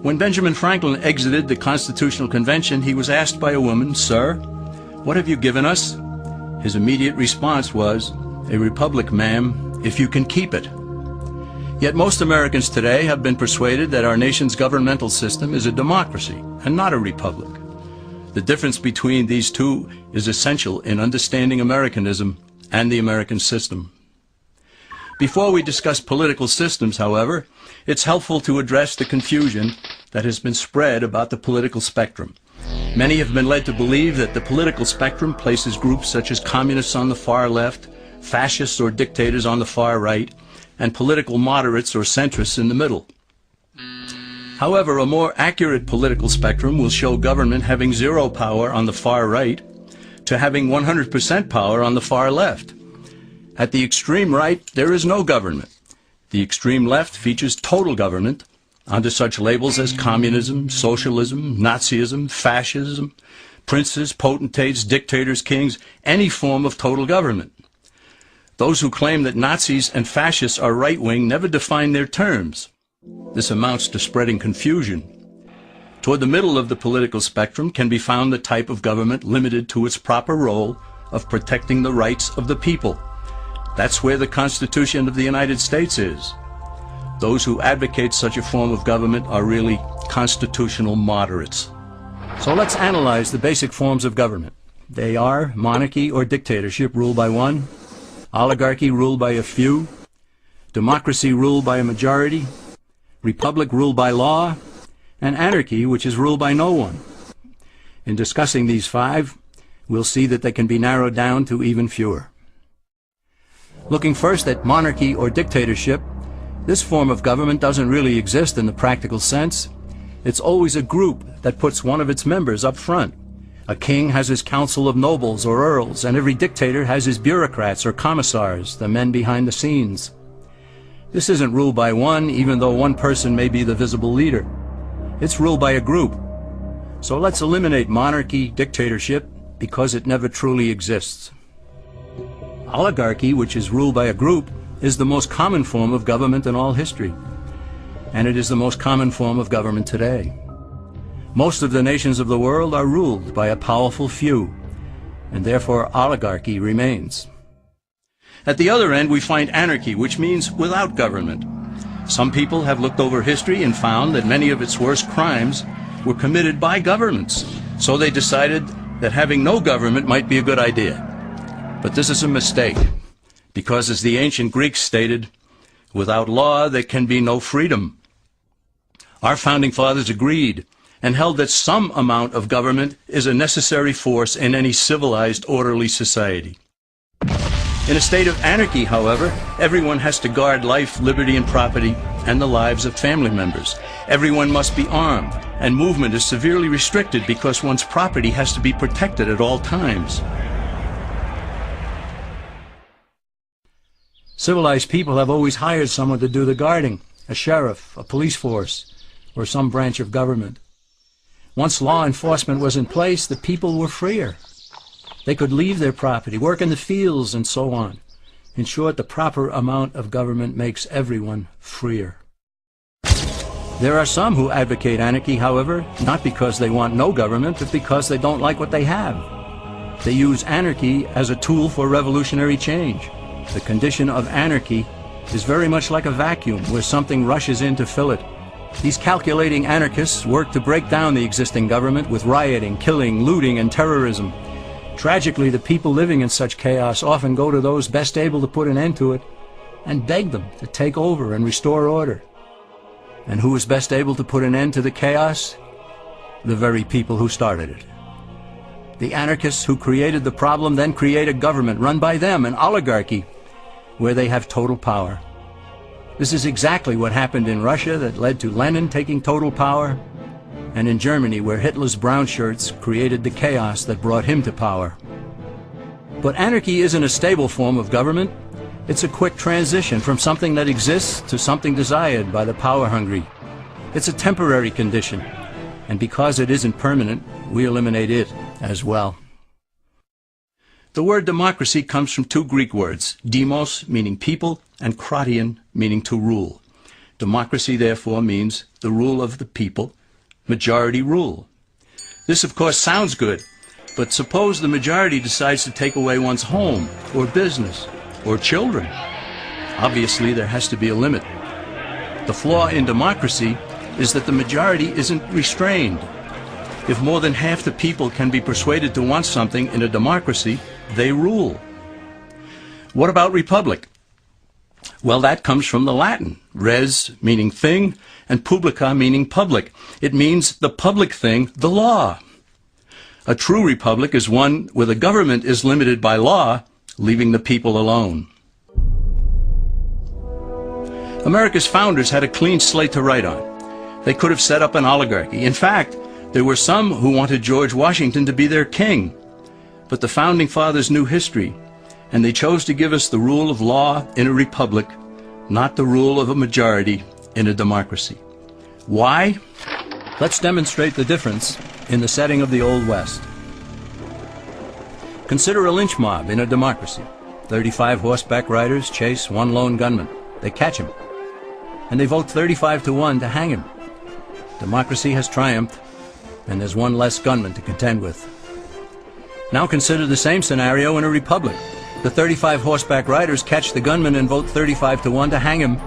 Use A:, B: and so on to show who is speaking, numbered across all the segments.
A: When Benjamin Franklin exited the Constitutional Convention, he was asked by a woman, "Sir, what have you given us?" His immediate response was, "A republic, ma'am, if you can keep it." Yet most Americans today have been persuaded that our nation's governmental system is a democracy and not a republic. The difference between these two is essential in understanding Americanism and the American system. Before we discuss political systems, however, it's helpful to address the confusion that has been spread about the political spectrum. Many have been led to believe that the political spectrum places groups such as communists on the far left, fascists or dictators on the far right, and political moderates or centrists in the middle. However, a more accurate political spectrum will show government having zero power on the far right to having 100% power on the far left. At the extreme right, there is no government. The extreme left features total government under such labels as communism, socialism, Nazism, fascism, princes, potentates, dictators, kings, any form of total government. Those who claim that Nazis and fascists are right-wing never define their terms. This amounts to spreading confusion. Toward the middle of the political spectrum can be found the type of government limited to its proper role of protecting the rights of the people. That's where the Constitution of the United States is. Those who advocate such a form of government are really constitutional moderates. So let's analyze the basic forms of government. They are monarchy or dictatorship ruled by one, oligarchy ruled by a few, democracy ruled by a majority, republic ruled by law, and anarchy, which is ruled by no one. In discussing these five, we'll see that they can be narrowed down to even fewer. Looking first at monarchy or dictatorship, this form of government doesn't really exist in the practical sense. It's always a group that puts one of its members up front. A king has his council of nobles or earls, and every dictator has his bureaucrats or commissars, the men behind the scenes. This isn't ruled by one, even though one person may be the visible leader. It's ruled by a group. So let's eliminate monarchy, dictatorship, because it never truly exists. Oligarchy, which is ruled by a group, is the most common form of government in all history. And it is the most common form of government today. Most of the nations of the world are ruled by a powerful few, and therefore oligarchy remains. At the other end, we find anarchy, which means without government. Some people have looked over history and found that many of its worst crimes were committed by governments, so they decided that having no government might be a good idea. But this is a mistake, because as the ancient Greeks stated, without law there can be no freedom. Our founding fathers agreed and held that some amount of government is a necessary force in any civilized, orderly society. In a state of anarchy, however, everyone has to guard life, liberty, and property, and the lives of family members. Everyone must be armed, and movement is severely restricted because one's property has to be protected at all times. Civilized people have always hired someone to do the guarding, a sheriff, a police force, or some branch of government. Once law enforcement was in place, the people were freer. They could leave their property, work in the fields, and so on. In short, the proper amount of government makes everyone freer. There are some who advocate anarchy, however, not because they want no government, but because they don't like what they have. They use anarchy as a tool for revolutionary change. The condition of anarchy is very much like a vacuum where something rushes in to fill it. These calculating anarchists work to break down the existing government with rioting, killing, looting, and terrorism. Tragically, the people living in such chaos often go to those best able to put an end to it and beg them to take over and restore order. And who is best able to put an end to the chaos? The very people who started it. The anarchists who created the problem then create a government run by them, an oligarchy, where they have total power. This is exactly what happened in Russia that led to Lenin taking total power, and in Germany where Hitler's brown shirts created the chaos that brought him to power. But anarchy isn't a stable form of government. It's a quick transition from something that exists to something desired by the power-hungry. It's a temporary condition, and because it isn't permanent, we eliminate it as well. The word democracy comes from two Greek words, demos, meaning people, and kratein, meaning to rule. Democracy, therefore, means the rule of the people, majority rule. This, of course, sounds good, but suppose the majority decides to take away one's home, or business, or children. Obviously, there has to be a limit. The flaw in democracy is that the majority isn't restrained. If more than half the people can be persuaded to want something in a democracy, they rule. What about republic? Well, that comes from the Latin, res meaning thing, and publica meaning public. It means the public thing, the law. A true republic is one where the government is limited by law, leaving the people alone. America's founders had a clean slate to write on. They could have set up an oligarchy. In fact, there were some who wanted George Washington to be their king. But the founding fathers knew history, and they chose to give us the rule of law in a republic, not the rule of a majority in a democracy. Why? Let's demonstrate the difference in the setting of the Old West. Consider a lynch mob in a democracy. 35 horseback riders chase one lone gunman. They catch him, and they vote 35-1 to hang him. Democracy has triumphed, and there's one less gunman to contend with. Now consider the same scenario in a republic. The 35 horseback riders catch the gunman and vote 35-1 to hang him,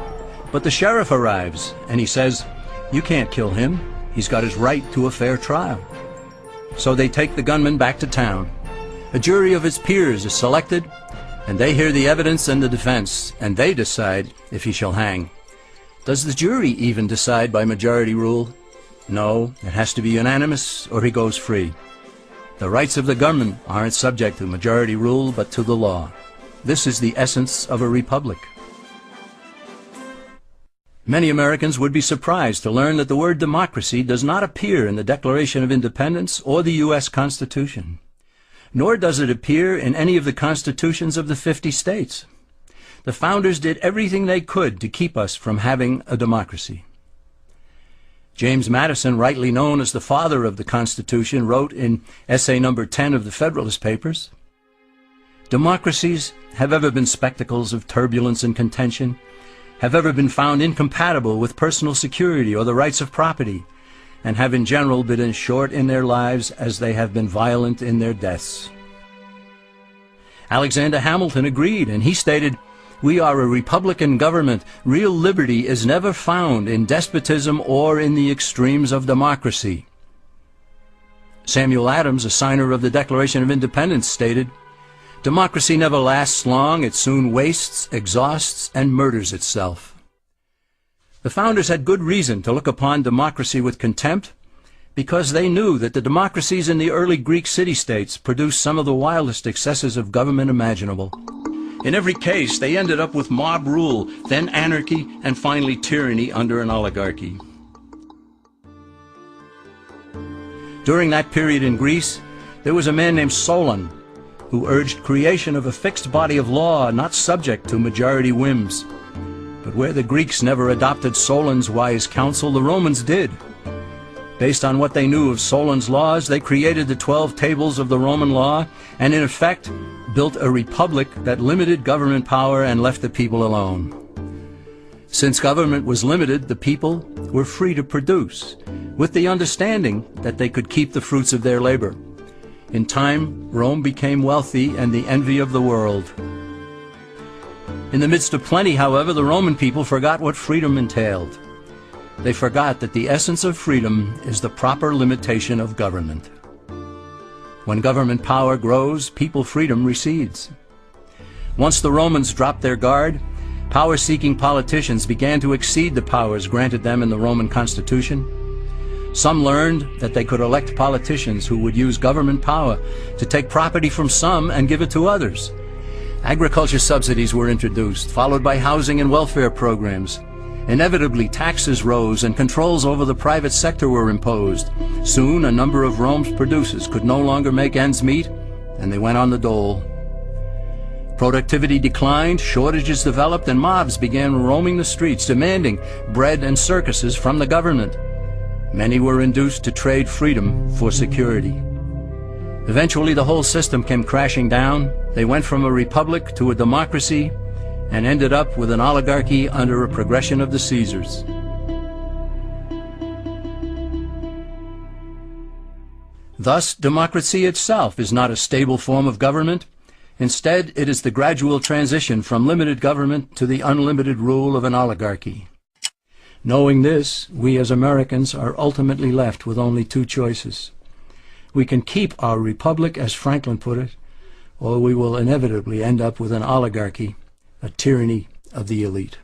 A: but the sheriff arrives, and he says, "You can't kill him. He's got his right to a fair trial." So they take the gunman back to town. A jury of his peers is selected, and they hear the evidence and the defense, and they decide if he shall hang. Does the jury even decide by majority rule? No, it has to be unanimous or he goes free. The rights of the government aren't subject to majority rule but to the law. This is the essence of a republic. Many Americans would be surprised to learn that the word democracy does not appear in the Declaration of Independence or the U.S. Constitution, nor does it appear in any of the constitutions of the 50 states. The founders did everything they could to keep us from having a democracy. James Madison, rightly known as the father of the Constitution, wrote in essay number 10 of the Federalist Papers, "Democracies have ever been spectacles of turbulence and contention, have ever been found incompatible with personal security or the rights of property, and have in general been as short in their lives as they have been violent in their deaths." Alexander Hamilton agreed, and he stated, "We are a republican government. Real liberty is never found in despotism or in the extremes of democracy." Samuel Adams, a signer of the Declaration of Independence, stated, "Democracy never lasts long. It soon wastes, exhausts, and murders itself." The founders had good reason to look upon democracy with contempt, because they knew that the democracies in the early Greek city-states produced some of the wildest excesses of government imaginable. In every case, they ended up with mob rule, then anarchy, and finally tyranny under an oligarchy. During that period in Greece, there was a man named Solon, who urged creation of a fixed body of law not subject to majority whims. But where the Greeks never adopted Solon's wise counsel, the Romans did. Based on what they knew of Solon's laws, they created the 12 tables of the Roman law, and in effect built a republic that limited government power and left the people alone. Since government was limited, the people were free to produce, with the understanding that they could keep the fruits of their labor. In time, Rome became wealthy and the envy of the world. In the midst of plenty, however, the Roman people forgot what freedom entailed. They forgot that the essence of freedom is the proper limitation of government. When government power grows, people freedom recedes. Once the Romans dropped their guard, power-seeking politicians began to exceed the powers granted them in the Roman Constitution. Some learned that they could elect politicians who would use government power to take property from some and give it to others. Agriculture subsidies were introduced, followed by housing and welfare programs. Inevitably, taxes rose and controls over the private sector were imposed. Soon, a number of Rome's producers could no longer make ends meet, and they went on the dole. Productivity declined, shortages developed, and mobs began roaming the streets, demanding bread and circuses from the government. Many were induced to trade freedom for security. Eventually, the whole system came crashing down. They went from a republic to a democracy, and ended up with an oligarchy under a progression of the Caesars. Thus, democracy itself is not a stable form of government. Instead, it is the gradual transition from limited government to the unlimited rule of an oligarchy. Knowing this, we as Americans are ultimately left with only two choices. We can keep our republic, as Franklin put it, or we will inevitably end up with an oligarchy, a tyranny of the elite.